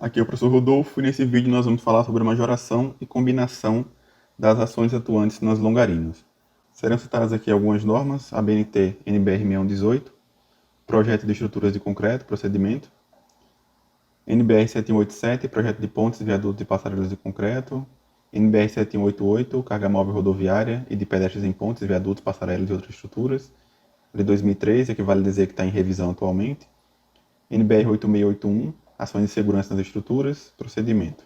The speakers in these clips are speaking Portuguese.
Aqui é o professor Rodolfo e nesse vídeo nós vamos falar sobre a majoração e combinação das ações atuantes nas longarinas. Serão citadas aqui algumas normas, a BNT NBR 6118, Projeto de Estruturas de Concreto, Procedimento, NBR 7187, Projeto de Pontes, Viadutos e Passarelas de Concreto, NBR 7188, Carga Móvel Rodoviária e de Pedestres em Pontes, Viadutos, Passarelas e outras estruturas, de 2013, que vale dizer que está em revisão atualmente, NBR 8681, Ações de Segurança nas Estruturas, Procedimento.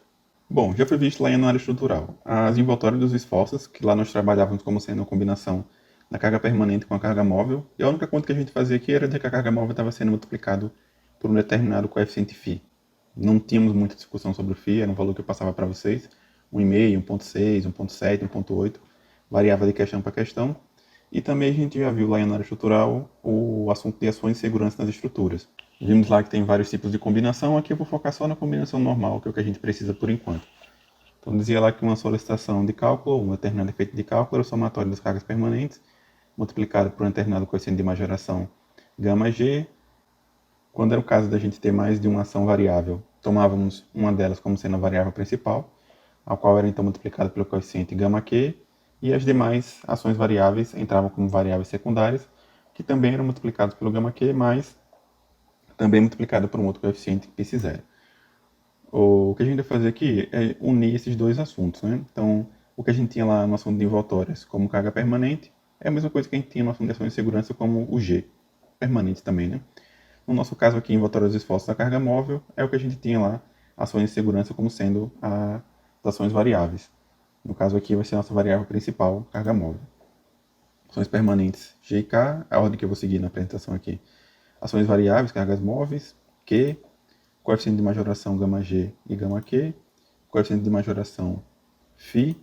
Bom, já foi visto lá em análise estrutural as envoltórias dos esforços, que lá nós trabalhávamos como sendo uma combinação da carga permanente com a carga móvel, e a única conta que a gente fazia aqui era de que a carga móvel estava sendo multiplicado por um determinado coeficiente φ. Não tínhamos muita discussão sobre o φ, era um valor que eu passava para vocês, 1,5, 1,6, 1,7, 1,8, variava de questão para questão. E também a gente já viu lá em análise estrutural o assunto de ações de segurança nas estruturas. Vimos lá que tem vários tipos de combinação, aqui eu vou focar só na combinação normal, que é o que a gente precisa por enquanto. Então dizia lá que uma solicitação de cálculo, um determinado efeito de cálculo, era o somatório das cargas permanentes, multiplicado por um determinado coeficiente de majoração γg. Quando era o caso da gente ter mais de uma ação variável, tomávamos uma delas como sendo a variável principal, a qual era então multiplicada pelo coeficiente γq, e as demais ações variáveis entravam como variáveis secundárias, que também eram multiplicadas pelo γq, mas também multiplicada por um outro coeficiente π0. O que a gente vai fazer aqui é unir esses dois assuntos, né? Então, o que a gente tinha lá no assunto de envoltórias como carga permanente é a mesma coisa que a gente tinha no assunto de ações de segurança como o G, permanente também, né? No nosso caso aqui, envoltórias dos esforços da carga móvel, é o que a gente tinha lá, ações de segurança como sendo as ações variáveis. No caso aqui vai ser a nossa variável principal, carga móvel. Ações permanentes, G e K, a ordem que eu vou seguir na apresentação aqui. Ações variáveis, cargas móveis, Q, coeficiente de majoração γg e γq, coeficiente de majoração φ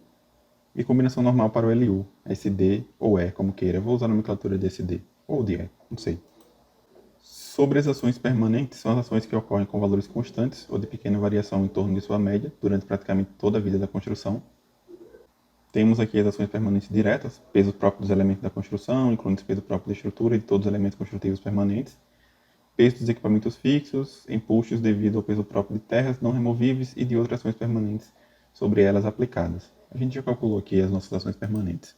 e combinação normal para o LU, SD ou E, como queira. Eu vou usar a nomenclatura de SD ou de E, não sei. Sobre as ações permanentes, são as ações que ocorrem com valores constantes ou de pequena variação em torno de sua média durante praticamente toda a vida da construção. Temos aqui as ações permanentes diretas, peso próprio dos elementos da construção, incluindo o peso próprio da estrutura e de todos os elementos construtivos permanentes. Peso dos equipamentos fixos, empuxos devido ao peso próprio de terras não removíveis e de outras ações permanentes sobre elas aplicadas. A gente já calculou aqui as nossas ações permanentes.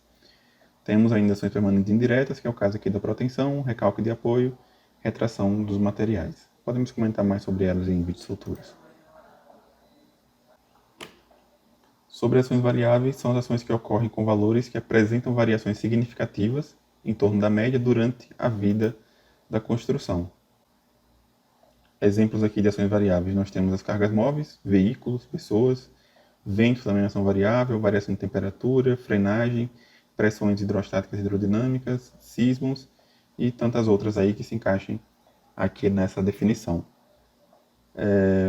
Temos ainda ações permanentes indiretas, que é o caso aqui da proteção, recalque de apoio, retração dos materiais. Podemos comentar mais sobre elas em vídeos futuros. Sobre ações variáveis, são as ações que ocorrem com valores que apresentam variações significativas em torno da média durante a vida da construção. Exemplos aqui de ações variáveis, nós temos as cargas móveis, veículos, pessoas, vento também é ação variável, variação de temperatura, frenagem, pressões hidrostáticas e hidrodinâmicas, sismos e tantas outras aí que se encaixem aqui nessa definição.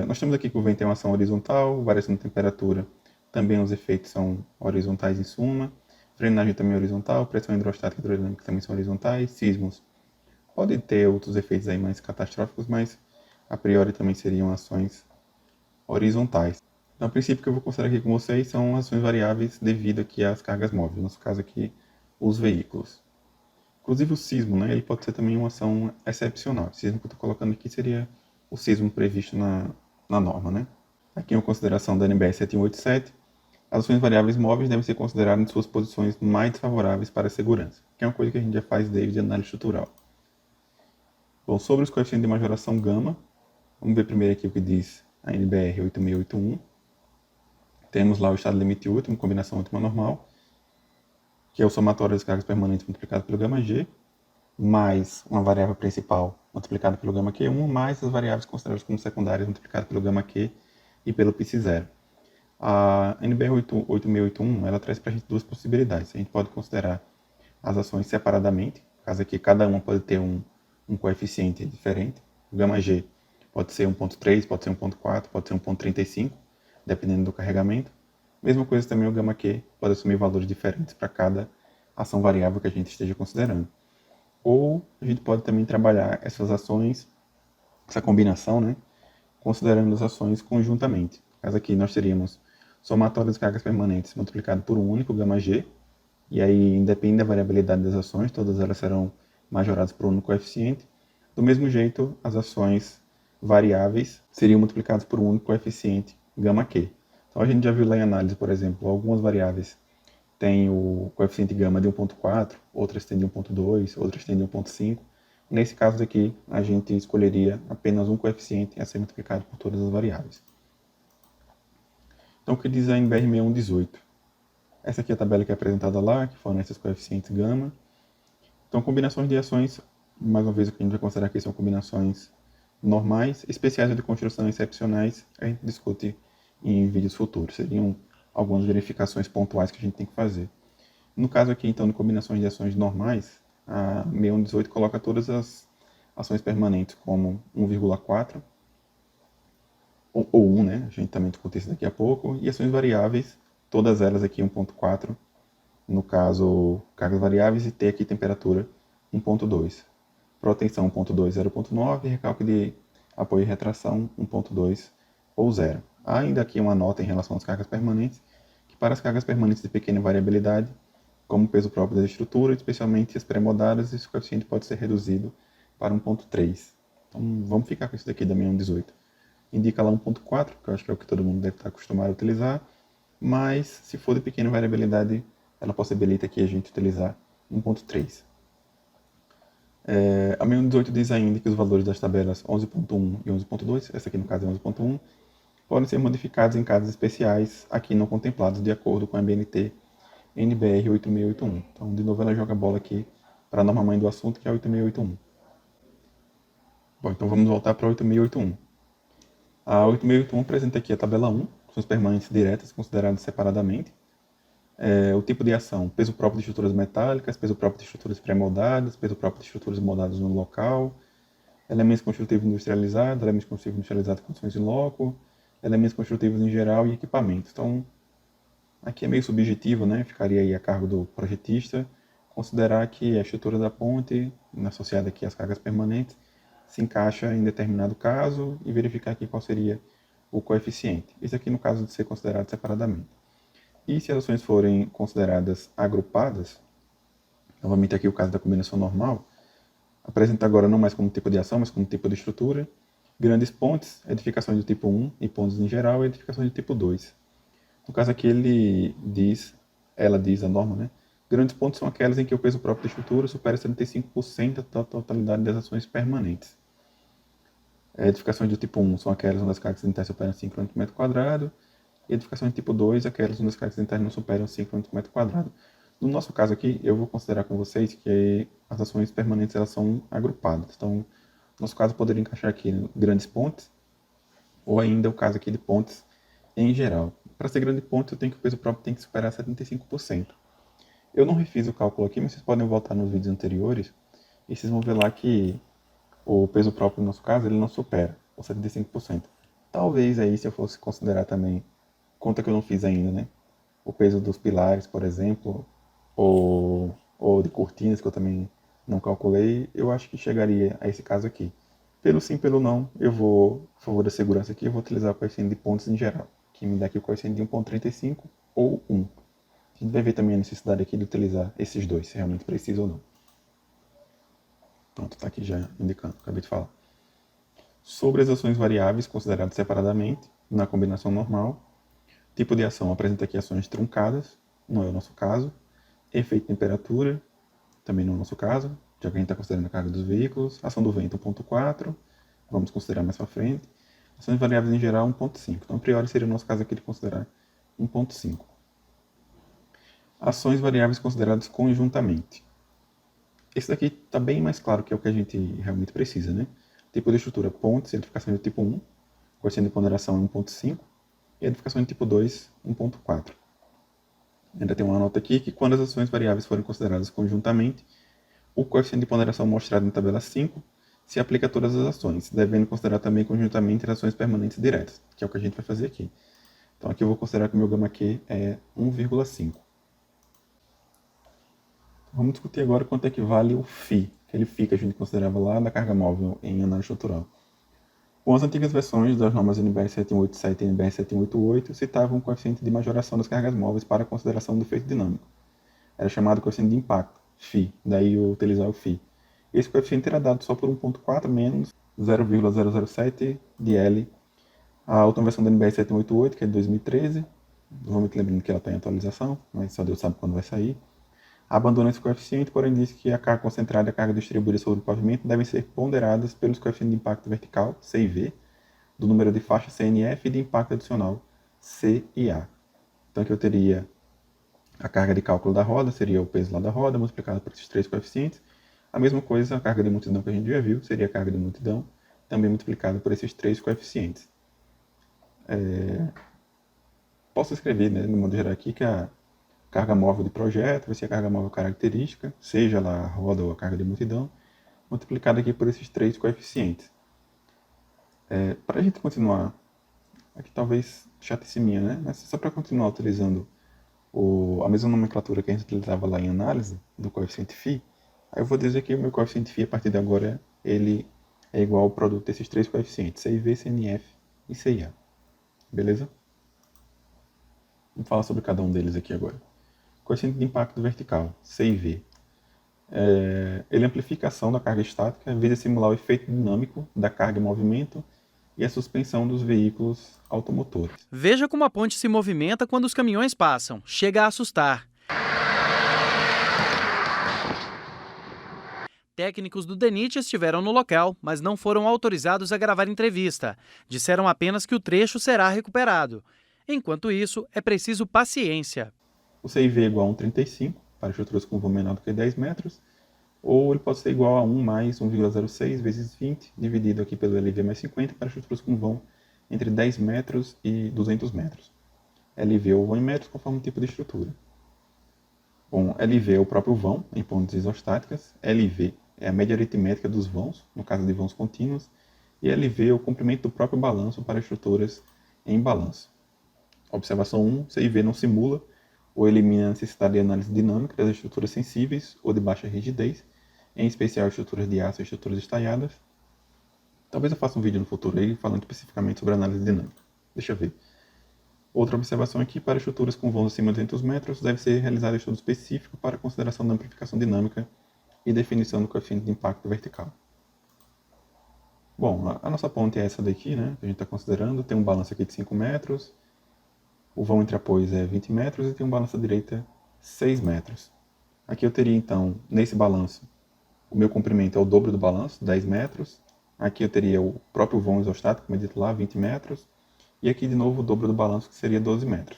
Nós temos aqui que o vento é uma ação horizontal, variação de temperatura, também os efeitos são horizontais em suma, frenagem também é horizontal, pressão hidrostática e hidrodinâmica também são horizontais, sismos podem ter outros efeitos aí mais catastróficos, mas a priori também seriam ações horizontais. Então, o princípio que eu vou considerar aqui com vocês são ações variáveis devido aqui às cargas móveis, no nosso caso aqui, os veículos. Inclusive o sismo, né, ele pode ser também uma ação excepcional. O sismo que eu estou colocando aqui seria o sismo previsto na norma, né? Aqui em uma consideração da NBR 7187, as ações variáveis móveis devem ser consideradas em suas posições mais desfavoráveis para a segurança, que é uma coisa que a gente já faz desde a análise estrutural. Bom, sobre os coeficientes de majoração gama, vamos ver primeiro aqui o que diz a NBR 8681. Temos lá o estado limite último, combinação última normal, que é o somatório das cargas permanentes multiplicado pelo γg, mais uma variável principal multiplicada pelo γq1, mais as variáveis consideradas como secundárias multiplicadas pelo γq e pelo π0. A NBR 8681 ela traz para a gente duas possibilidades. A gente pode considerar as ações separadamente, caso aqui cada uma pode ter um coeficiente diferente. O γg pode ser 1,3, pode ser 1,4, pode ser 1,35, dependendo do carregamento. Mesma coisa também o γq pode assumir valores diferentes para cada ação variável que a gente esteja considerando. Ou a gente pode também trabalhar essas ações, essa combinação, né, considerando as ações conjuntamente. No caso aqui nós teríamos somatório das cargas permanentes multiplicado por um único γg, e aí independe da variabilidade das ações, todas elas serão majoradas por um único coeficiente. Do mesmo jeito, as ações variáveis seriam multiplicadas por um único coeficiente γ(q). Então a gente já viu lá em análise, por exemplo, algumas variáveis têm o coeficiente γ de 1,4, outras têm de 1,2, outras têm de 1,5. Nesse caso aqui, a gente escolheria apenas um coeficiente a ser multiplicado por todas as variáveis. Então, o que diz a NBR 6118? Essa aqui é a tabela que é apresentada lá, que fornece os coeficientes γ. Então, combinações de ações, mais uma vez, o que a gente vai considerar aqui são combinações normais, especiais ou de construção excepcionais, a gente discute em vídeos futuros. Seriam algumas verificações pontuais que a gente tem que fazer. No caso aqui, então, de combinações de ações normais, a 6118 coloca todas as ações permanentes como 1,4, ou 1, né? A gente também discute isso daqui a pouco, e ações variáveis, todas elas aqui 1,4, no caso, cargas variáveis, e T aqui temperatura 1,2. Proteção 1,2, 0,9, recalque de apoio e retração 1,2 ou 0. Há ainda aqui uma nota em relação às cargas permanentes, que para as cargas permanentes de pequena variabilidade, como o peso próprio da estrutura, especialmente as pré-moldadas, esse coeficiente pode ser reduzido para 1,3. Então vamos ficar com isso daqui da 6118. Indica lá 1,4, que eu acho que é o que todo mundo deve estar acostumado a utilizar, mas se for de pequena variabilidade, ela possibilita que a gente utilizar 1,3. A 6118 diz ainda que os valores das tabelas 11.1 e 11.2, essa aqui no caso é 11.1, podem ser modificados em casos especiais, aqui não contemplados de acordo com a BNT NBR 8681. Então, de novo, ela joga a bola aqui para a norma mãe do assunto, que é a 8681. Bom, então vamos voltar para a 8681. A 8681 apresenta aqui a tabela 1, são as permanentes diretas consideradas separadamente. O tipo de ação, peso próprio de estruturas metálicas, peso próprio de estruturas pré-moldadas, peso próprio de estruturas moldadas no local, elementos construtivos industrializados, elementos construtivos industrializados em condições in loco, elementos construtivos em geral e equipamentos. Então, aqui é meio subjetivo, né? Ficaria aí a cargo do projetista considerar que a estrutura da ponte, associada aqui às cargas permanentes, se encaixa em determinado caso e verificar aqui qual seria o coeficiente. Isso aqui no caso de ser considerado separadamente. E se as ações forem consideradas agrupadas, novamente aqui o caso da combinação normal, apresenta agora não mais como tipo de ação, mas como tipo de estrutura, grandes pontes, edificações do tipo 1 e pontes em geral, e edificações do tipo 2. No caso aqui ela diz a norma, né? Grandes pontes são aquelas em que o peso próprio da estrutura supera 75% da totalidade das ações permanentes. Edificações do tipo 1 são aquelas onde as cargas acidentais superam 5 km², e edificações do tipo 2, aquelas onde as cargas acidentais não superam 5 km². No nosso caso aqui, eu vou considerar com vocês que as ações permanentes elas são agrupadas. Então, no nosso caso, poderia encaixar aqui grandes pontes, ou ainda o caso aqui de pontes em geral. Para ser grande ponte, eu tenho que o peso próprio tem que superar 75%. Eu não refiz o cálculo aqui, mas vocês podem voltar nos vídeos anteriores e vocês vão ver lá que o peso próprio, no nosso caso, ele não supera os 75%. Talvez aí, se eu fosse considerar também, conta que eu não fiz ainda, né? O peso dos pilares, por exemplo, ou de cortinas, que eu também não calculei, eu acho que chegaria a esse caso aqui. Pelo sim, pelo não, eu vou, a favor da segurança aqui, eu vou utilizar o coeficiente de pontos em geral, que me dá aqui o coeficiente de 1,35 ou 1. A gente vai ver também a necessidade aqui de utilizar esses dois, se realmente precisa ou não. Pronto, está aqui já indicando, acabei de falar. Sobre as ações variáveis consideradas separadamente, na combinação normal, tipo de ação apresenta aqui ações truncadas, não é o nosso caso. Efeito de temperatura, também não é o nosso caso, já que a gente está considerando a carga dos veículos. Ação do vento, 1,4, vamos considerar mais para frente. Ações variáveis em geral, 1,5. Então, a priori, seria o nosso caso aqui de considerar 1,5. Ações variáveis consideradas conjuntamente. Esse daqui está bem mais claro que é o que a gente realmente precisa, né? Tipo de estrutura, pontes, edificação de tipo 1, coeficiente de ponderação é 1,5, e edificação de tipo 2, 1,4. Ainda tem uma nota aqui que quando as ações variáveis forem consideradas conjuntamente, o coeficiente de ponderação mostrado na tabela 5 se aplica a todas as ações, devendo considerar também conjuntamente as ações permanentes diretas, que é o que a gente vai fazer aqui. Então aqui eu vou considerar que o meu γ(q) é 1,5. Vamos discutir agora quanto é que vale o φ, aquele φ que a gente considerava lá da carga móvel em análise estrutural. Com as antigas versões das normas NBR 7187 e NBR 7188 citavam o coeficiente de majoração das cargas móveis para a consideração do efeito dinâmico. Era chamado coeficiente de impacto, φ, daí eu utilizar o φ. Esse coeficiente era dado só por 1,4 menos 0,007 de L. A última versão da NBR 788, que é de 2013. Não vou me lembrando que ela está em atualização, mas só Deus sabe quando vai sair. Abandona esse coeficiente, porém diz que a carga concentrada e a carga distribuída sobre o pavimento devem ser ponderadas pelos coeficientes de impacto vertical, C e V, do número de faixa CNF e de impacto adicional, C e A. Então aqui eu teria a carga de cálculo da roda, seria o peso lá da roda, multiplicado por esses três coeficientes. A mesma coisa, a carga de multidão que a gente já viu, seria a carga de multidão, também multiplicada por esses três coeficientes. Posso escrever, né, no modo geral aqui, que a carga móvel de projeto vai ser a carga móvel característica, seja lá a roda ou a carga de multidão, multiplicada aqui por esses três coeficientes. Para a gente continuar, aqui talvez chatice minha, né? Mas só para continuar utilizando a mesma nomenclatura que a gente utilizava lá em análise, do coeficiente φ, aí eu vou dizer que o meu coeficiente φ, a partir de agora, ele é igual ao produto desses três coeficientes, CIV, CNF e CIA. Beleza? Vamos falar sobre cada um deles aqui agora. Coeficiente de impacto vertical, CIV. Ele amplifica a ação da carga estática, visa simular o efeito dinâmico da carga em movimento e a suspensão dos veículos automotores. Veja como a ponte se movimenta quando os caminhões passam. Chega a assustar. Técnicos do DENIT estiveram no local, mas não foram autorizados a gravar entrevista. Disseram apenas que o trecho será recuperado. Enquanto isso, é preciso paciência. O CIV é igual a 1,35 para estruturas com vão menor do que 10 metros, ou ele pode ser igual a 1 mais 1,06 vezes 20, dividido aqui pelo LV mais 50 para estruturas com vão entre 10 metros e 200 metros. LV é o vão em metros conforme o tipo de estrutura. Bom, LV é o próprio vão em pontes isostáticas, LV é a média aritmética dos vãos, no caso de vãos contínuos, e LV é o comprimento do próprio balanço para estruturas em balanço. Observação 1, CIV não simula ou elimina a necessidade de análise dinâmica das estruturas sensíveis ou de baixa rigidez, em especial estruturas de aço e estruturas estalhadas. Talvez eu faça um vídeo no futuro aí falando especificamente sobre análise dinâmica. Deixa eu ver. Outra observação aqui, para estruturas com vãos acima de 200 metros, deve ser realizado estudo específico para consideração da amplificação dinâmica e definição do coeficiente de impacto vertical. Bom, a nossa ponte é essa daqui, né, que a gente está considerando. Tem um balanço aqui de 5 metros, o vão entre apoios é 20 metros e tem um balanço à direita 6 metros. Aqui eu teria, então, nesse balanço, o meu comprimento é o dobro do balanço, 10 metros. Aqui eu teria o próprio vão isostático, medido lá, 20 metros. E aqui, de novo, o dobro do balanço, que seria 12 metros.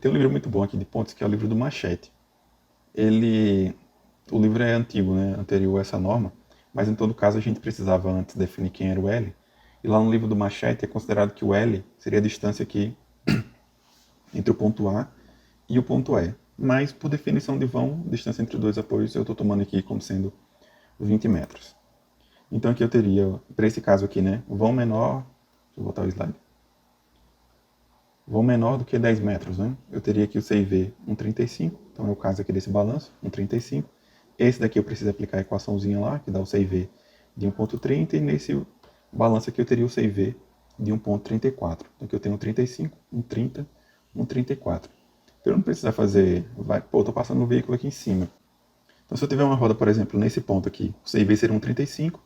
Tem um livro muito bom aqui de pontes, que é o livro do Machete. O livro é antigo, né, anterior a essa norma, mas em todo caso a gente precisava antes definir quem era o L. E lá no livro do Machete é considerado que o L seria a distância aqui entre o ponto A e o ponto E. Mas, por definição de vão, distância entre dois apoios, eu estou tomando aqui como sendo 20 metros. Então aqui eu teria, para esse caso aqui, né, vão menor, deixa eu voltar o slide, vão menor do que 10 metros, né? Eu teria aqui o CIV 1,35, então é o caso aqui desse balanço, 1,35. Esse daqui eu preciso aplicar a equaçãozinha lá, que dá o CIV de 1,30, e nesse balanço aqui eu teria o CIV de 1,34. Então aqui eu tenho 1,35, 1,30, 1,34. Para eu não precisar fazer, eu estou passando o veículo aqui em cima. Então se eu tiver uma roda, por exemplo, nesse ponto aqui, o CIV seria 1,35.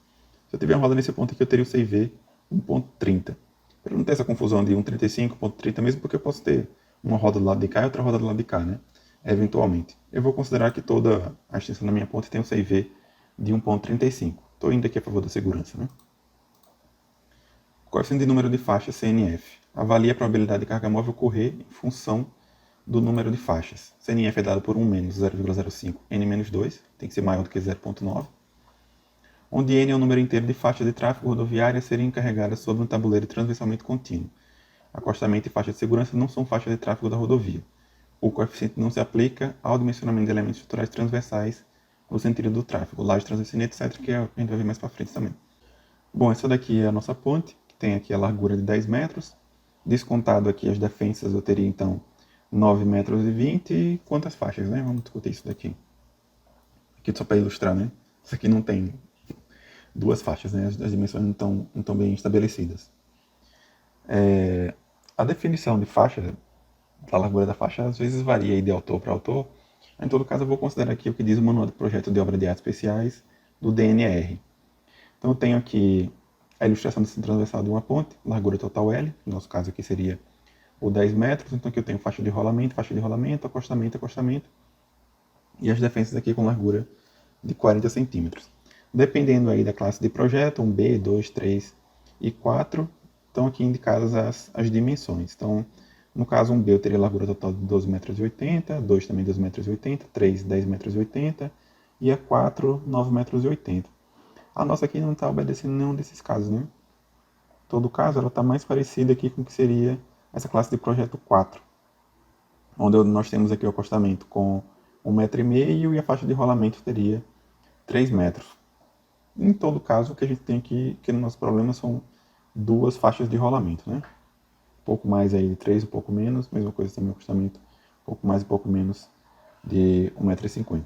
Se eu tiver uma roda nesse ponto aqui, eu teria o CIV 1,30. Para não ter essa confusão de 1,35, 1,30 mesmo, porque eu posso ter uma roda do lado de cá e outra roda do lado de cá, né? Eventualmente. Eu vou considerar que toda a extensão da minha ponte tem um CIV de 1,35. Estou indo aqui a favor da segurança, né? Coeficiente de número de faixas CNF. Avalia a probabilidade de carga móvel ocorrer em função do número de faixas. CNF é dado por 1 menos 0,05 n menos 2, tem que ser maior do que 0,9, onde n é o número inteiro de faixas de tráfego rodoviário a serem encarregadas sobre um tabuleiro transversalmente contínuo. Acostamento e faixa de segurança não são faixas de tráfego da rodovia. O coeficiente não se aplica ao dimensionamento de elementos estruturais transversais no sentido do tráfego, laje, transversina, etc., que a gente vai ver mais para frente também. Bom, essa daqui é a nossa ponte, que tem aqui a largura de 10 metros. Descontado aqui as defensas, eu teria então 9 metros e 20. E quantas faixas, né? Vamos discutir isso daqui. Aqui só para ilustrar, né? Isso aqui não tem duas faixas, né? As dimensões não estão bem estabelecidas. A definição de faixa, da largura da faixa, às vezes varia aí de autor para autor. Em todo caso, eu vou considerar aqui o que diz o Manual de Projeto de Obra de Artes Especiais do DNR. Então eu tenho aqui a ilustração desse transversal de uma ponte, largura total L, no nosso caso aqui seria o 10 metros, então aqui eu tenho faixa de rolamento, acostamento, acostamento, e as defensas aqui com largura de 40 centímetros. Dependendo aí da classe de projeto, um B, 2, 3 e 4, estão aqui indicadas as dimensões. Então, no caso, um B eu teria largura total de 12,80 m, 2 também 12,80 m, 3, 10,80 m e a 4, 9,80 m. A nossa aqui não está obedecendo nenhum desses casos, né? Em todo caso, ela está mais parecida aqui com o que seria essa classe de projeto 4, onde nós temos aqui o acostamento com 1,5 m e a faixa de rolamento teria 3 metros. Em todo caso, o que a gente tem aqui, que no nosso problema são duas faixas de rolamento, né? Um pouco mais aí de 3, um pouco menos, mesma coisa também o acostamento, um pouco mais, um pouco menos de 1,50 m.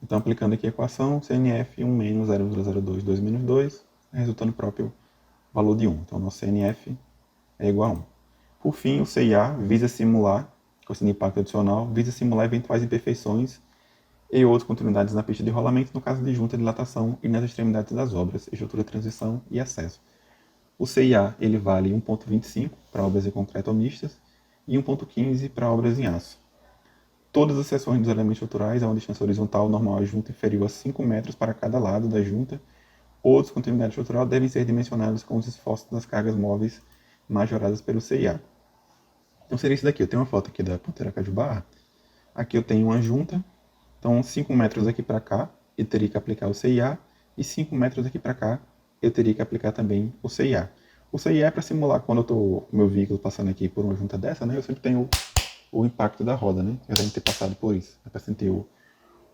Então, aplicando aqui a equação, CNF 1 menos 0,02, 2 menos 2, resultando o próprio valor de 1. Então, nosso CNF é igual a 1. Por fim, o CIA visa simular, questão de impacto adicional, visa simular eventuais imperfeições e outras continuidades na pista de rolamento, no caso de junta, dilatação e nas extremidades das obras, estrutura, transição e acesso. O CIA ele vale 1,25 para obras em concreto ou mistas e 1,15 para obras em aço. Todas as seções dos elementos estruturais há uma distância horizontal normal à junta inferior a 5 metros para cada lado da junta ou descontinuidade estrutural devem ser dimensionadas com os esforços das cargas móveis majoradas pelo CIA. Então seria isso daqui. Eu tenho uma foto aqui da ponteira Cajubá. Aqui eu tenho uma junta. Então 5 metros aqui para cá eu teria que aplicar o CIA e 5 metros aqui para cá eu teria que aplicar também o CIA. O CIA é para simular quando eu estou meu veículo passando aqui por uma junta dessa, né? Eu sempre tenho o impacto da roda, né? Eu deve ter passado por isso, é para sentir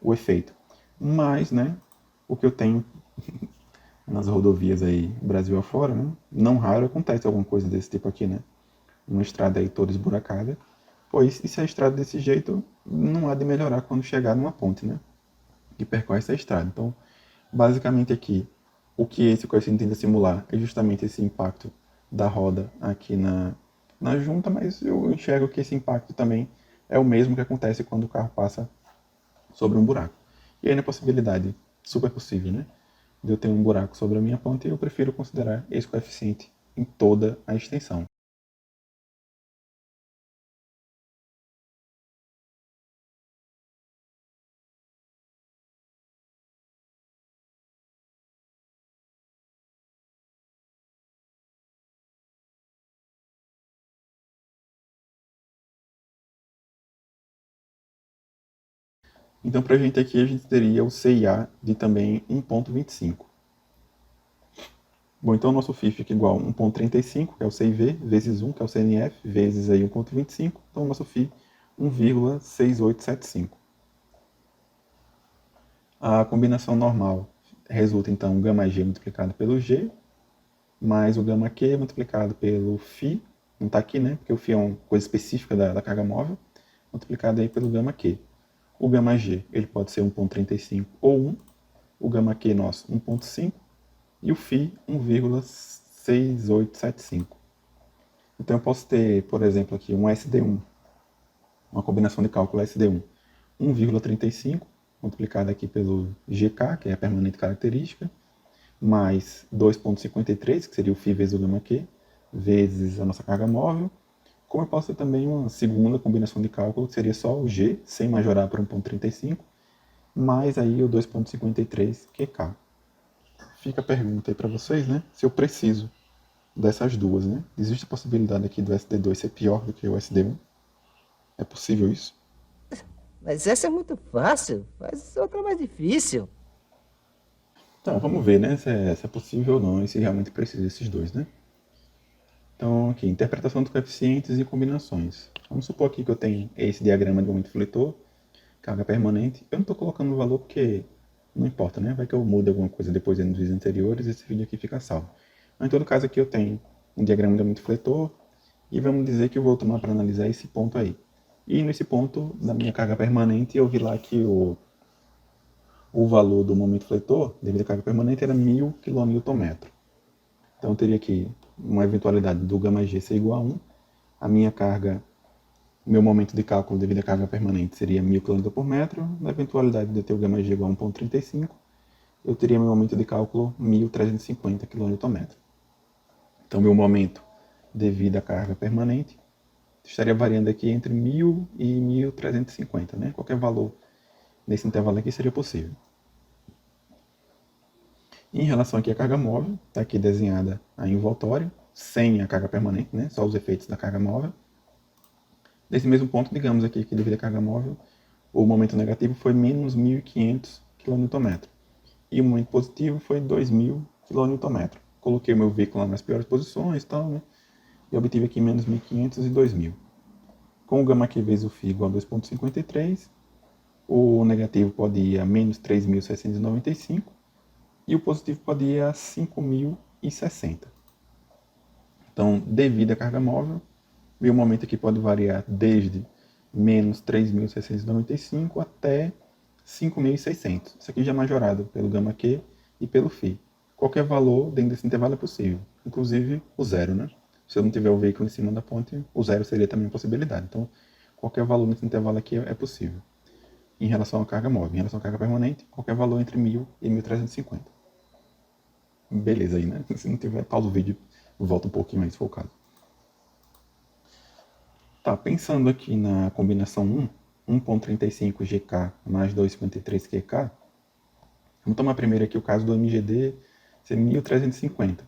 o efeito. Mas, né, o que eu tenho nas rodovias aí, Brasil afora, né, não raro acontece alguma coisa desse tipo aqui, né? Uma estrada aí toda esburacada. Pois, e se a estrada desse jeito, não há de melhorar quando chegar numa ponte, né? Que percorre essa estrada. Então, basicamente aqui, o que esse coeficiente tenta simular é justamente esse impacto da roda aqui na junta, mas eu enxergo que esse impacto também é o mesmo que acontece quando o carro passa sobre um buraco. E aí na possibilidade, super possível, né, de eu ter um buraco sobre a minha ponte, eu prefiro considerar esse coeficiente em toda a extensão. Então, para a gente aqui, a gente teria o CIA de também 1,25. Bom, então o nosso FIF fica igual a 1,35, que é o CIV, vezes 1, que é o CNF, vezes aí 1,25. Então o nosso FI, 1,6875. A combinação normal resulta, então, gama G multiplicado pelo G, mais o gama Q multiplicado pelo Φ, não está aqui, né, porque o Φ é uma coisa específica da carga móvel, multiplicado aí pelo gama Q. O gama G ele pode ser 1,35 ou 1, o gama Q nosso 1,5 e o Φ 1,6875. Então eu posso ter, por exemplo, aqui um SD1, uma combinação de cálculo SD1, 1,35 multiplicado aqui pelo GK, que é a permanente característica, mais 2,53, que seria o φ vezes o gama Q, vezes a nossa carga móvel. Como eu posso ter também uma segunda combinação de cálculo, que seria só o G, sem majorar para 1,35, mais aí o 2,53 QK. Fica a pergunta aí para vocês, né? Se eu preciso dessas duas, né? Existe a possibilidade aqui do SD2 ser pior do que o SD1? É possível isso? Mas essa é muito fácil, faz outra mais difícil. Então, vamos ver, né? Se é possível ou não, e se realmente precisa desses dois, né? Então, aqui, interpretação dos coeficientes e combinações. Vamos supor aqui que eu tenho esse diagrama de momento fletor, carga permanente. Eu não estou colocando o valor porque não importa, né? Vai que eu mude alguma coisa depois nos vídeos anteriores e esse vídeo aqui fica salvo. Mas, em todo caso, aqui eu tenho um diagrama de momento fletor e vamos dizer que eu vou tomar para analisar esse ponto aí. E nesse ponto da minha carga permanente, eu vi lá que o valor do momento fletor, devido à carga permanente, era 1000 kN. Então eu teria aqui uma eventualidade do gama G ser igual a 1. A minha carga, meu momento de cálculo devido à carga permanente seria 1000 kN por metro. Na eventualidade de eu ter o gama G igual a 1,35, eu teria meu momento de cálculo 1.350 kN. Então, meu momento devido à carga permanente estaria variando aqui entre 1.000 e 1.350, né? Qualquer valor nesse intervalo aqui seria possível. Em relação aqui à carga móvel, está aqui desenhada a envoltória, sem a carga permanente, né? Só os efeitos da carga móvel. Nesse mesmo ponto, digamos aqui que devido à carga móvel, o momento negativo foi menos 1.500 kN. E o momento positivo foi 2.000 kN. Coloquei o meu veículo nas piores posições e tal, né? E obtive aqui menos 1.500 e 2.000. Com o gama Q vezes o φ igual a 2,53, o negativo pode ir a menos 3.695 e o positivo pode ir a 5.060. Então, devido à carga móvel, meu momento aqui pode variar desde menos 3.695 até 5.600. Isso aqui já é majorado pelo gama Q e pelo φ. Qualquer valor dentro desse intervalo é possível, inclusive o zero, né? Se eu não tiver o veículo em cima da ponte, o zero seria também uma possibilidade. Então, qualquer valor nesse intervalo aqui é possível. Em relação à carga móvel, em relação à carga permanente, qualquer valor entre 1.000 e 1.350. Beleza aí, né? Se não tiver, pausa o vídeo, volta um pouquinho aí, se for o caso. Tá, pensando aqui na combinação 1.35 GK mais 2,53 QK, vamos tomar primeiro aqui o caso do MGD ser 1.350.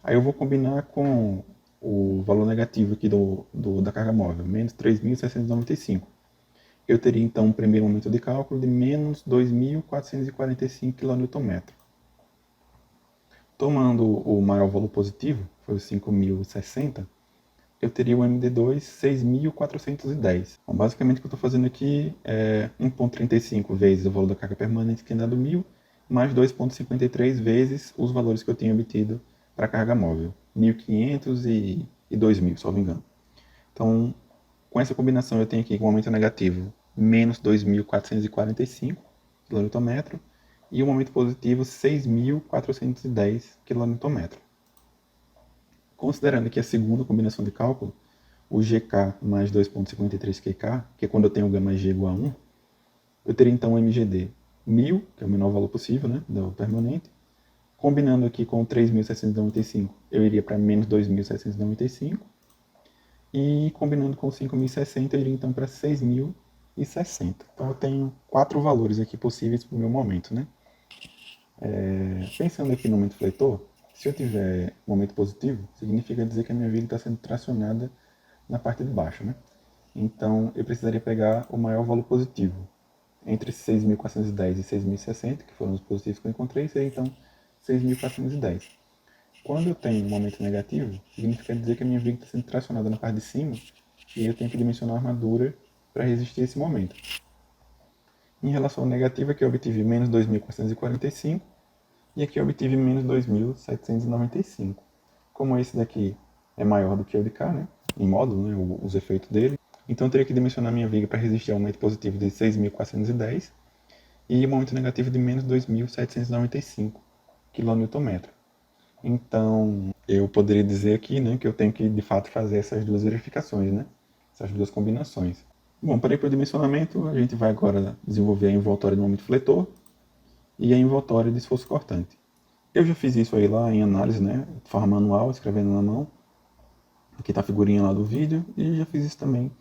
Aí eu vou combinar com o valor negativo aqui da carga móvel, menos 3.695. Eu teria então um primeiro momento de cálculo de menos 2.445 kN. Tomando o maior valor positivo, foi o 5.060, eu teria o MD2 6.410. Bom, basicamente o que eu estou fazendo aqui é 1.35 vezes o valor da carga permanente, que é dado 1.000, mais 2.53 vezes os valores que eu tinha obtido para a carga móvel, 1.500 e 2.000, se não me engano. Então, com essa combinação eu tenho aqui um momento negativo, menos 2.445 kN, e o momento positivo, 6.410 kN. Considerando aqui a segunda combinação de cálculo, o GK mais 2.53 QK, que é quando eu tenho o gama G igual a 1, eu teria então o MGD 1.000, que é o menor valor possível, né, do permanente. Combinando aqui com 3.795, eu iria para menos 2.795. E combinando com 5.060, eu iria então para 6.060. Então eu tenho 4 valores aqui possíveis para o meu momento, né? Pensando aqui no momento fletor, se eu tiver momento positivo, significa dizer que a minha viga está sendo tracionada na parte de baixo, né? Então, eu precisaria pegar o maior valor positivo. Entre 6.410 e 6.060, que foram os positivos que eu encontrei, seria então 6.410. Quando eu tenho um momento negativo, significa dizer que a minha viga está sendo tracionada na parte de cima e eu tenho que dimensionar a armadura para resistir a esse momento. Em relação ao negativo, aqui eu obtive menos 2.445 e aqui eu obtive menos 2.795. Como esse daqui é maior do que o de cá, né, em módulo, né, os efeitos dele, então eu teria que dimensionar minha viga para resistir ao momento positivo de 6.410 e o momento negativo de menos 2.795 kN. Então, eu poderia dizer aqui, né, que eu tenho que, de fato, fazer essas duas verificações, né, essas duas combinações. Bom, para ir para o dimensionamento, a gente vai agora desenvolver a envoltória de momento fletor e a envoltória de esforço cortante. Eu já fiz isso aí lá em análise, né, de forma manual, escrevendo na mão. Aqui está a figurinha lá do vídeo, e já fiz isso também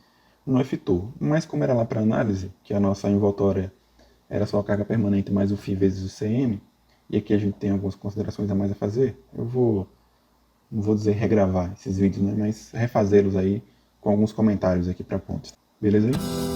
no FTOR. Mas como era lá para análise, que a nossa envoltória era só a carga permanente mais o φ vezes o CM, e aqui a gente tem algumas considerações a mais a fazer, eu vou, não vou dizer regravar esses vídeos, né, mas refazê-los aí com alguns comentários aqui para pontos. Beleza aí?